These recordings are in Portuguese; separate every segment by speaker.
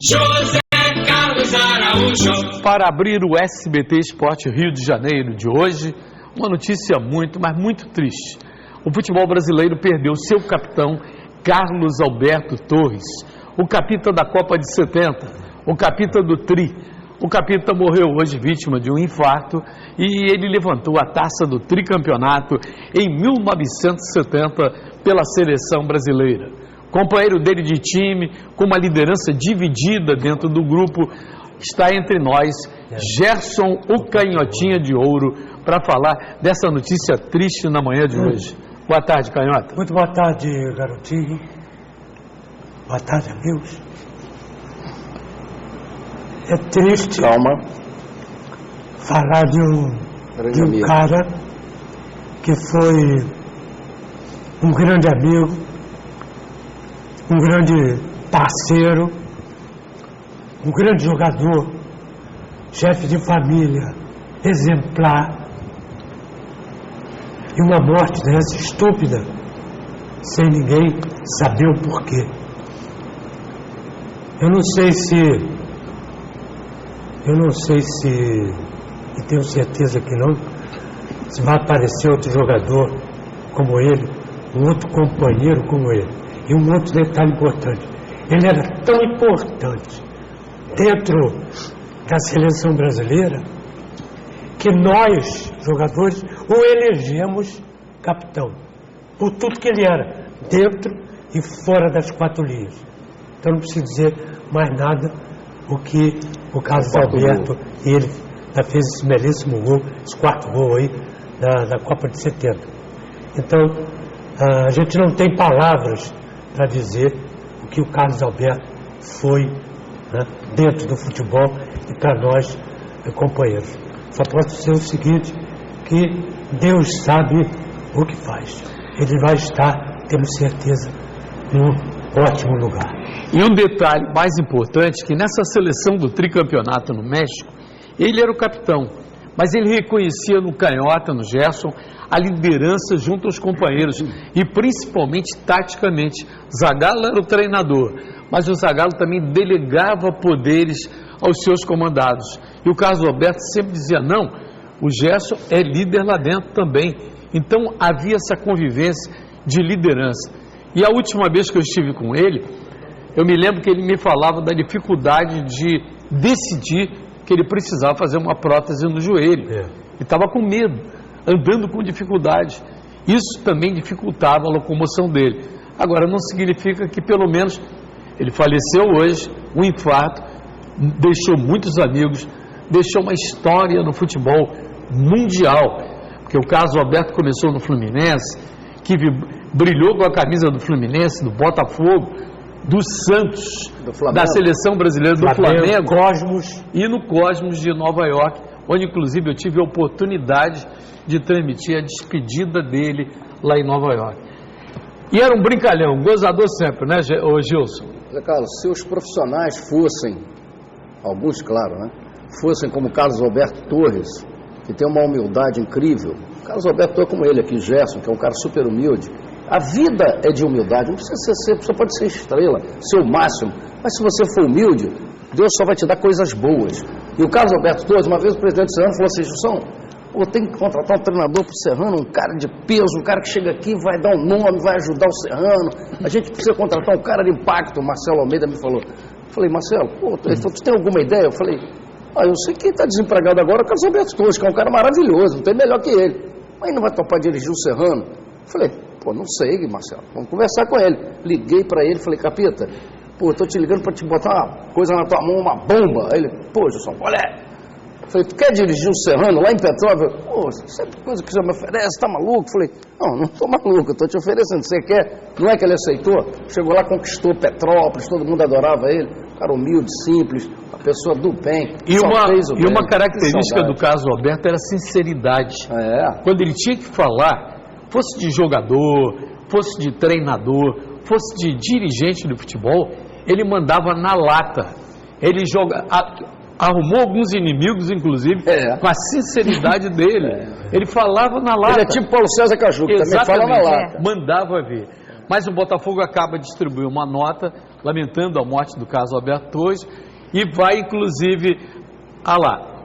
Speaker 1: José Carlos Araújo.
Speaker 2: Para abrir o SBT Esporte Rio de Janeiro de hoje, uma notícia muito, mas muito triste. O futebol brasileiro perdeu seu capitão, Carlos Alberto Torres, o capita da Copa de 70, o capita do Tri. O capita morreu hoje vítima de um infarto e ele levantou a taça do tricampeonato em 1970 pela seleção brasileira. Companheiro dele de time, com uma liderança dividida dentro do grupo, está entre nós, Gerson, o Canhotinha de Ouro, para falar dessa notícia triste na manhã de hoje. Boa tarde, Canhota.
Speaker 3: Muito boa tarde, garotinho. Boa tarde, amigos. É triste falar de um cara que foi um grande amigo, um grande parceiro, um grande jogador, chefe de família, exemplar, e uma morte dessa estúpida, sem ninguém saber o porquê. Eu não sei se, e tenho certeza que não, se vai aparecer outro jogador como ele, um outro companheiro como ele. E um outro detalhe importante, ele era tão importante dentro da seleção brasileira que nós, jogadores, o elegemos capitão, por tudo que ele era, dentro e fora das quatro linhas. Então não preciso dizer mais nada o que o Carlos Alberto, e ele já fez esse belíssimo gol, esse quarto gol aí da Copa de 70. Então, a gente não tem palavras para dizer o que o Carlos Alberto foi, né, dentro do futebol e para nós, companheiros. Só posso dizer o seguinte, que Deus sabe o que faz. Ele vai estar, temos certeza, num ótimo lugar.
Speaker 2: E um detalhe mais importante, que nessa seleção do tricampeonato no México, ele era o capitão, mas ele reconhecia no Canhota, no Gerson, a liderança junto aos companheiros e principalmente taticamente. Zagallo era o treinador, mas o Zagallo também delegava poderes aos seus comandados. E o Carlos Alberto sempre dizia, não, o Gerson é líder lá dentro também. Então havia essa convivência de liderança. E a última vez que eu estive com ele, eu me lembro que ele me falava da dificuldade de decidir que ele precisava fazer uma prótese no joelho. E estava com medo, andando com dificuldade. Isso também dificultava a locomoção dele. Agora, não significa que, pelo menos, ele faleceu hoje, um infarto, deixou muitos amigos, deixou uma história no futebol mundial. Porque o Carlos Alberto começou no Fluminense, que brilhou com a camisa do Fluminense, do Botafogo, do Santos, da seleção brasileira, do Flamengo,
Speaker 3: Cosmos,
Speaker 2: e no Cosmos de Nova York, onde inclusive eu tive a oportunidade de transmitir a despedida dele lá em Nova York. E era um brincalhão, gozador sempre, né, Gilson?
Speaker 4: Zé Carlos, se os profissionais fossem, alguns claro, né, fossem como Carlos Alberto Torres, que tem uma humildade incrível, Carlos Alberto Torres como ele aqui, Gerson, que é um cara super humilde. A vida é de humildade, não precisa ser sempre, só pode ser estrela, ser o máximo, mas se você for humilde, Deus só vai te dar coisas boas. E o Carlos Alberto Torres, uma vez o presidente Serrano falou assim, Gilson, tem que contratar um treinador para o Serrano, um cara de peso, um cara que chega aqui, vai dar um nome, vai ajudar o Serrano, a gente precisa contratar um cara de impacto. O Marcelo Almeida me falou. Eu falei, Marcelo, ele falou, tu tem alguma ideia? Eu falei, eu sei que quem está desempregado agora é o Carlos Alberto Torres, que é um cara maravilhoso, não tem melhor que ele, mas não vai topar dirigir o Serrano? Eu falei, não sei, Marcelo, vamos conversar com ele. Liguei para ele, falei, capita, tô te ligando para te botar uma coisa na tua mão, uma bomba. Aí ele, Gilson, qual é? Falei, tu quer dirigir o Serrano lá em Petrópolis? Sempre coisa que você me oferece, tá maluco? Falei, não tô maluco, eu tô te oferecendo, você quer? Não é que ele aceitou? Chegou lá, conquistou Petrópolis, todo mundo adorava ele, cara humilde, simples, uma pessoa do bem.
Speaker 2: E uma característica do Carlos Alberto era a sinceridade. Quando ele tinha que falar, fosse de jogador, fosse de treinador, fosse de dirigente do futebol, ele mandava na lata. Ele arrumou alguns inimigos, inclusive, com a sinceridade dele. Ele falava na lata.
Speaker 4: Ele é tipo Paulo César Caju, que também fala na lata.
Speaker 2: Mandava ver. Mas o Botafogo acaba de distribuir uma nota lamentando a morte do Carlos Alberto Torres, e vai, inclusive,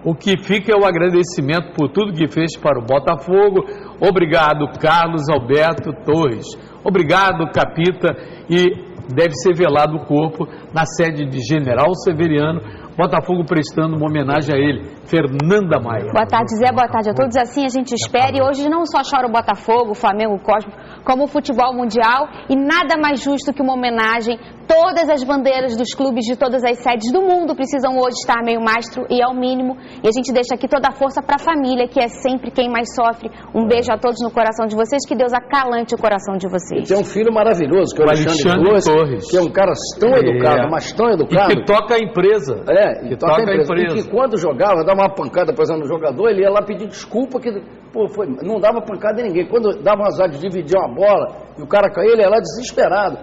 Speaker 2: o que fica é o agradecimento por tudo que fez para o Botafogo. Obrigado, Carlos Alberto Torres. Obrigado, Capita, e deve ser velado o corpo na sede de General Severiano, Botafogo prestando uma homenagem a ele, Fernanda Maia.
Speaker 5: Boa tarde, Zé, boa tarde a todos. Assim a gente espera, e hoje não só chora o Botafogo, o Flamengo, o Cosmo, como o futebol mundial, e nada mais justo que uma homenagem. Todas as bandeiras dos clubes de todas as sedes do mundo precisam hoje estar meio mastro, e é o mínimo, e a gente deixa aqui toda a força para a família, que é sempre quem mais sofre. Um beijo a todos no coração de vocês, que Deus acalante o coração de vocês.
Speaker 4: E tem um filho maravilhoso, que é o Alexandre Torres, que é um cara tão educado, mas tão educado.
Speaker 2: E que toca a empresa.
Speaker 4: Que toca a empresa. E que quando jogava, dava uma pancada, por exemplo, no jogador, ele ia lá pedir desculpa, que não dava pancada em ninguém. Quando dava um azar de dividir uma bola, e o cara caiu, ele ia lá desesperado.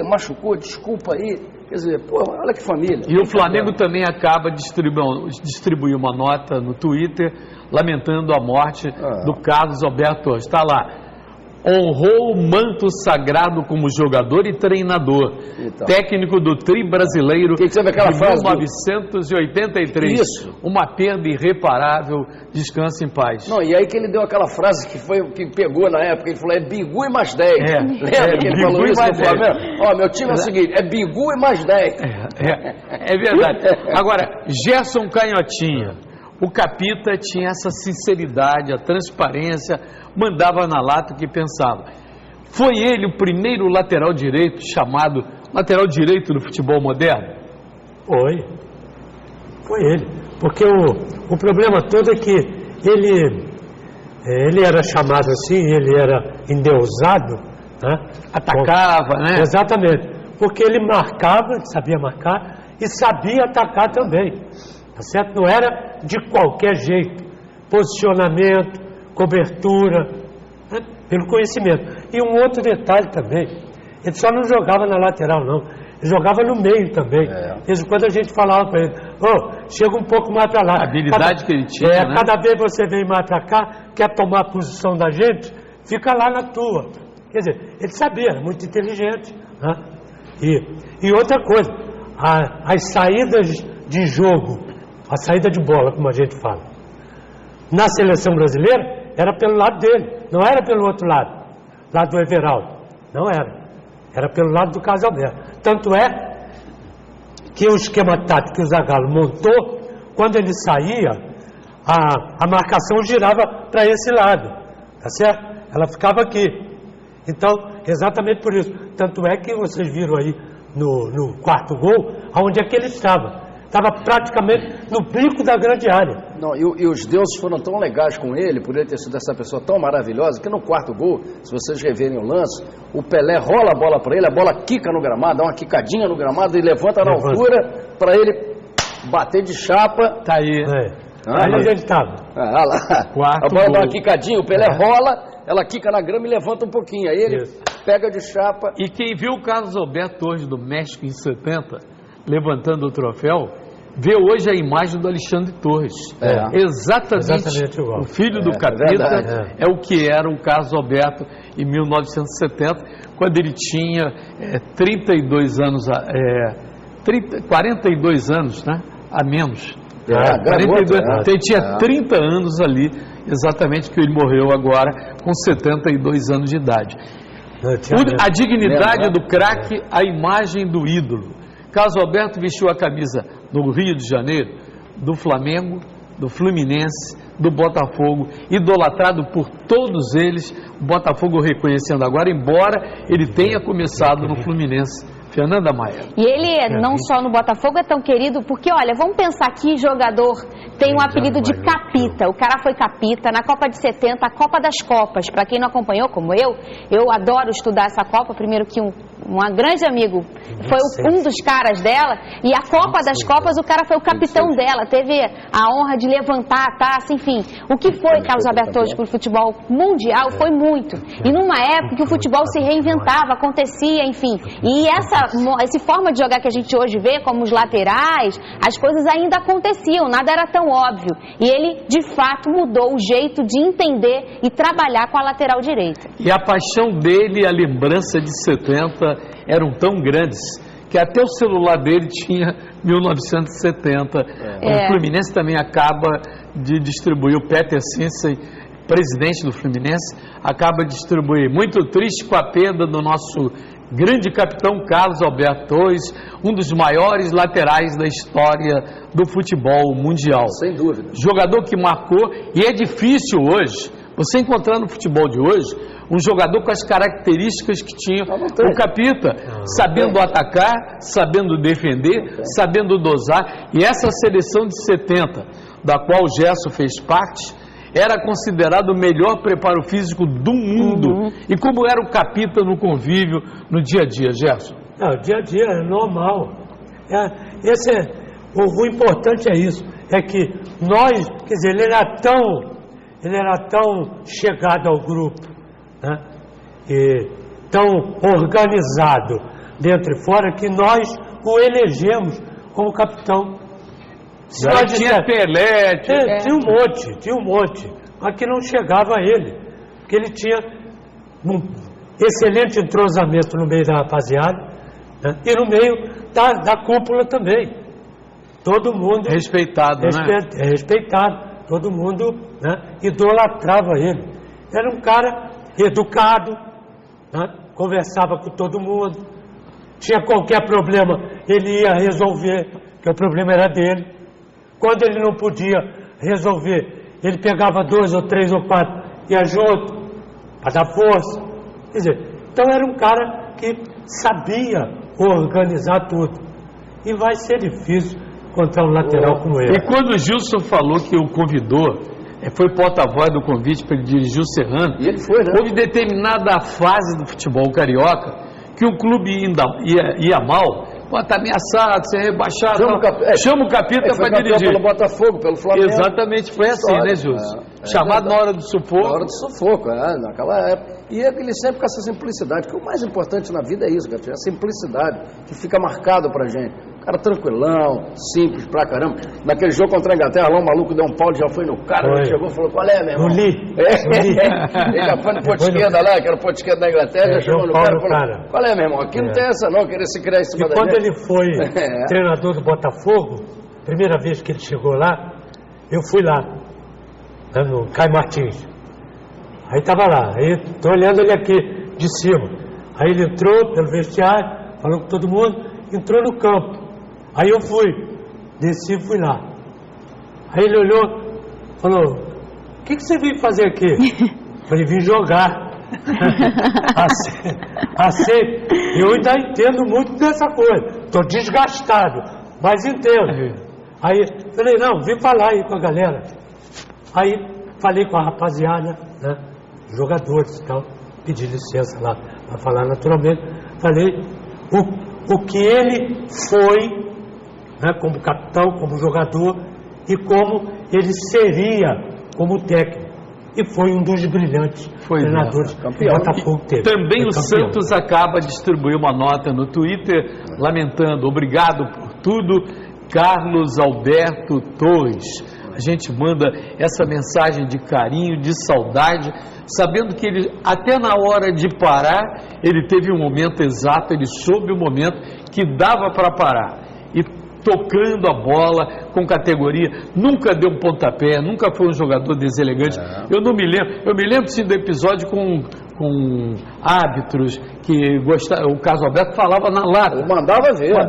Speaker 4: Machucou, desculpa aí. Quer dizer, olha que família.
Speaker 2: E o Flamengo também acaba de distribuir uma nota no Twitter, lamentando a morte do Carlos Alberto Torres. Está lá. Honrou o manto sagrado como jogador e treinador, técnico do Tri brasileiro de 1983.
Speaker 4: Isso.
Speaker 2: Uma perda irreparável, descanse em paz.
Speaker 4: Não, e aí que ele deu aquela frase que pegou na época, ele falou, é Bigu e mais 10. Lembra que ele falou isso no Flamengo? Meu time é o seguinte, é Bigu e mais 10.
Speaker 2: É verdade. Agora, Gerson Canhotinha, o Capita tinha essa sinceridade, a transparência, mandava na lata o que pensava. Foi ele o primeiro lateral direito chamado lateral direito do futebol moderno?
Speaker 3: Foi ele. Porque o problema todo é que ele era chamado assim, ele era endeusado, né?
Speaker 2: Atacava, né?
Speaker 3: Exatamente. Porque ele marcava, sabia marcar e sabia atacar também. Tá certo? Não era de qualquer jeito. Posicionamento, cobertura, né? Pelo conhecimento. E um outro detalhe também, ele só não jogava na lateral, não. Ele jogava no meio também. Mesmo quando a gente falava para ele, chega um pouco mais para lá.
Speaker 2: A habilidade que ele tinha, né?
Speaker 3: Cada vez você vem mais para cá, quer tomar a posição da gente, fica lá na tua. Quer dizer, ele sabia, era muito inteligente. Né? E outra coisa, as saídas de jogo, a saída de bola, como a gente fala, na seleção brasileira, era pelo lado dele, não era pelo outro lado do Everaldo, não era. Era pelo lado do Carlos Alberto. Tanto é que o esquema tático que o Zagallo montou, quando ele saía, a marcação girava para esse lado, tá certo? Ela ficava aqui. Então, exatamente por isso. Tanto é que vocês viram aí no quarto gol, aonde é que ele estava. Estava praticamente no bico da grande área.
Speaker 4: Não, e os deuses foram tão legais com ele, por ele ter sido essa pessoa tão maravilhosa, que no quarto gol, se vocês reverem o lance, o Pelé rola a bola para ele, a bola quica no gramado, dá uma quicadinha no gramado e levanta na altura para ele bater de chapa.
Speaker 2: Tá aí.
Speaker 3: Aí onde ele estava.
Speaker 4: Olha lá. A bola dá uma quicadinha, o Pelé rola, ela quica na grama e levanta um pouquinho. Aí ele pega de chapa.
Speaker 2: E quem viu o Carlos Alberto Torres do México em 70, levantando o troféu, vê hoje a imagem do Alexandre Torres. Exatamente igual. O filho do Capita é o que era o Carlos Alberto em 1970, quando ele tinha 42 anos, 42 anos, né? A menos. 42, ele tinha 30 anos ali, exatamente, que ele morreu agora com 72 anos de idade. A dignidade do craque, a imagem do ídolo. Carlos Alberto vestiu a camisa no Rio de Janeiro, do Flamengo, do Fluminense, do Botafogo, idolatrado por todos eles, o Botafogo reconhecendo agora, embora ele tenha começado no Fluminense. Fernanda Maia.
Speaker 5: E ele, não só no Botafogo, é tão querido, porque, olha, vamos pensar que jogador tem um apelido de Capita. O cara foi Capita na Copa de 70, a Copa das Copas. Para quem não acompanhou, como eu adoro estudar essa Copa, primeiro que um grande amigo foi um dos caras dela, e a Copa das Copas, o cara foi o capitão dela, teve a honra de levantar a taça, enfim. O que foi Carlos Alberto Torres para o futebol mundial foi muito. E numa época que o futebol se reinventava, acontecia, enfim. E essa forma de jogar que a gente hoje vê, como os laterais, as coisas ainda aconteciam, nada era tão óbvio. E ele, de fato, mudou o jeito de entender e trabalhar com a lateral direita.
Speaker 2: E a paixão dele e a lembrança de 70 eram tão grandes que até o celular dele tinha 1970. O Fluminense também acaba de distribuir, o Peter Censey, presidente do Fluminense, acaba de distribuir. Muito triste com a perda do nosso grande capitão Carlos Alberto Torres, um dos maiores laterais da história do futebol mundial.
Speaker 4: Sem dúvida.
Speaker 2: Jogador que marcou, e é difícil hoje você encontrar no futebol de hoje um jogador com as características que tinha o Capita, sabendo atacar, sabendo defender, sabendo dosar. E essa seleção de 70, da qual o Gerson fez parte, era considerado o melhor preparo físico do mundo. E como era o Capita no convívio, no dia a dia, Gerson?
Speaker 3: Não, dia a dia é normal. O importante é isso, é que nós, quer dizer, ele era tão chegado ao grupo, né? E tão organizado dentro e fora, que nós o elegemos como capitão.
Speaker 2: Já tinha Pelé,
Speaker 3: tinha um monte, mas que não chegava a ele, porque ele tinha um excelente entrosamento no meio da rapaziada, né? E no meio da cúpula também. Todo mundo
Speaker 2: respeitado, né?
Speaker 3: Respeitado, todo mundo, né, idolatrava ele. Era um cara educado, né, conversava com todo mundo, tinha qualquer problema, ele ia resolver, porque o problema era dele. Quando ele não podia resolver, ele pegava 2 ou 3 ou 4, ia junto, para dar força. Quer dizer, então era um cara que sabia organizar tudo. E vai ser difícil encontrar um lateral como ele.
Speaker 2: E quando o Gilson falou que o convidou, foi porta-voz do convite para ele dirigir o Serrano,
Speaker 4: e ele foi, né?
Speaker 2: Houve determinada fase do futebol carioca que o clube ia mal, está ameaçado, ser rebaixado. Chama o Capita para dirigir.
Speaker 4: Pelo Botafogo, pelo Flamengo.
Speaker 2: Exatamente, foi assim, né, Gilson? Chamado na hora do sufoco.
Speaker 4: Na hora do sufoco, naquela época. E ele sempre com essa simplicidade, que o mais importante na vida é isso, cara, a simplicidade, que fica marcado pra gente. Cara tranquilão, simples pra caramba. Naquele jogo contra a Inglaterra, lá o maluco deu um pau, já foi no cara, ele chegou e falou: qual é, meu irmão? Ele já foi no ponto esquerda lá, que era o ponto esquerda da Inglaterra, já chegou no cara e falou: qual é, meu irmão? Aqui não tem essa não, querer se criar em cima da gente.
Speaker 3: E quando ele foi treinador do Botafogo, primeira vez que ele chegou lá, eu fui lá, né, no Caio Martins. Aí estava lá, aí estou olhando ele aqui de cima. Aí ele entrou pelo vestiário, falou com todo mundo, entrou no campo. Aí eu fui, desci e fui lá. Aí ele olhou, falou: o que você veio fazer aqui? Eu falei: vim jogar. Assim, eu ainda entendo muito dessa coisa. Estou desgastado, mas entendo. Aí falei: não, vim falar aí com a galera. Aí falei com a rapaziada, né, jogadores e tal, pedi licença lá para falar naturalmente. Falei o que ele foi, né, como capitão, como jogador, e como ele seria como técnico. E foi um dos brilhantes treinadores que o Botafogo teve.
Speaker 2: Também o Santos acaba de distribuir uma nota no Twitter, lamentando: obrigado por tudo, Carlos Alberto Torres. A gente manda essa mensagem de carinho, de saudade, sabendo que ele, até na hora de parar, ele teve um momento exato, ele soube o momento que dava para parar. E tocando a bola com categoria, nunca deu um pontapé, nunca foi um jogador deselegante. Eu não me lembro, eu me lembro sim do episódio com árbitros que gostava, o Carlos Alberto falava na lata.
Speaker 4: Eu mandava ver. Então,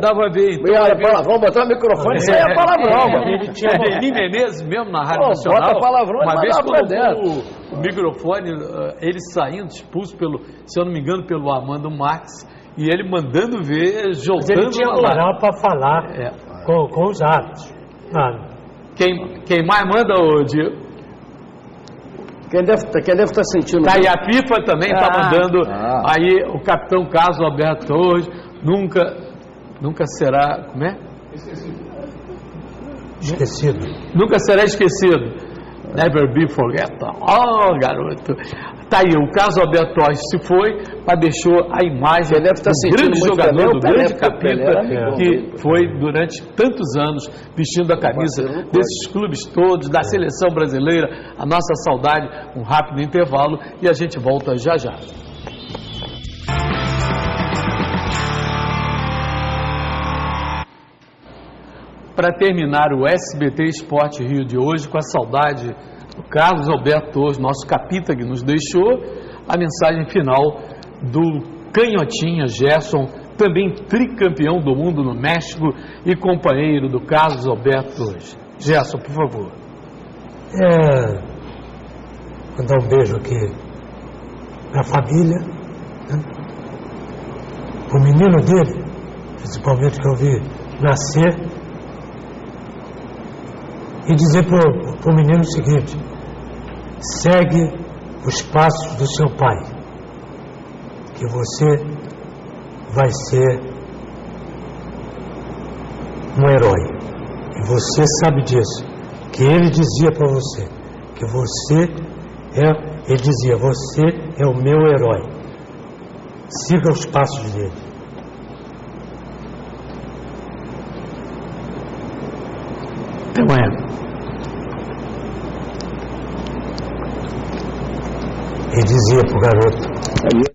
Speaker 4: palavrão, botar o microfone, isso aí é palavrão.
Speaker 2: Ele tinha Eli Menezes mesmo na Rádio Nacional.
Speaker 4: Bota palavrão,
Speaker 2: uma vez colocou o microfone, ele saindo, expulso pelo, se eu não me engano, pelo Armando Marques, e ele mandando ver, jogando.
Speaker 3: Mas ele tinha moral para falar com os árbitros.
Speaker 2: Quem mais manda, Diego?
Speaker 4: Quem deve estar sentindo...
Speaker 2: Caiapipa também está mandando. Aí o capitão Carlos Alberto Torres nunca será... Como é?
Speaker 3: Esquecido.
Speaker 2: Nunca será esquecido. Never be forgotten. Oh, garoto. Tá aí, o Carlos Alberto Torres se foi, mas deixou a imagem do grande jogador, do grande Capita, que foi durante tantos anos vestindo a camisa desses clubes todos, da seleção brasileira. A nossa saudade, um rápido intervalo e a gente volta já já. para terminar o SBT Esporte Rio de hoje, com a saudade do Carlos Alberto Torres, nosso capita que nos deixou, a mensagem final do canhotinha Gerson, também tricampeão do mundo no México e companheiro do Carlos Alberto Torres. Gerson, por favor.
Speaker 3: Vou dar um beijo aqui para a família, né? O menino dele, principalmente que eu vi nascer, e dizer para o menino o seguinte: segue os passos do seu pai, que você vai ser um herói. E você sabe disso, que ele dizia para você, que ele dizia, você é o meu herói. Siga os passos dele.
Speaker 2: Até amanhã.
Speaker 3: Ele dizia para o garoto: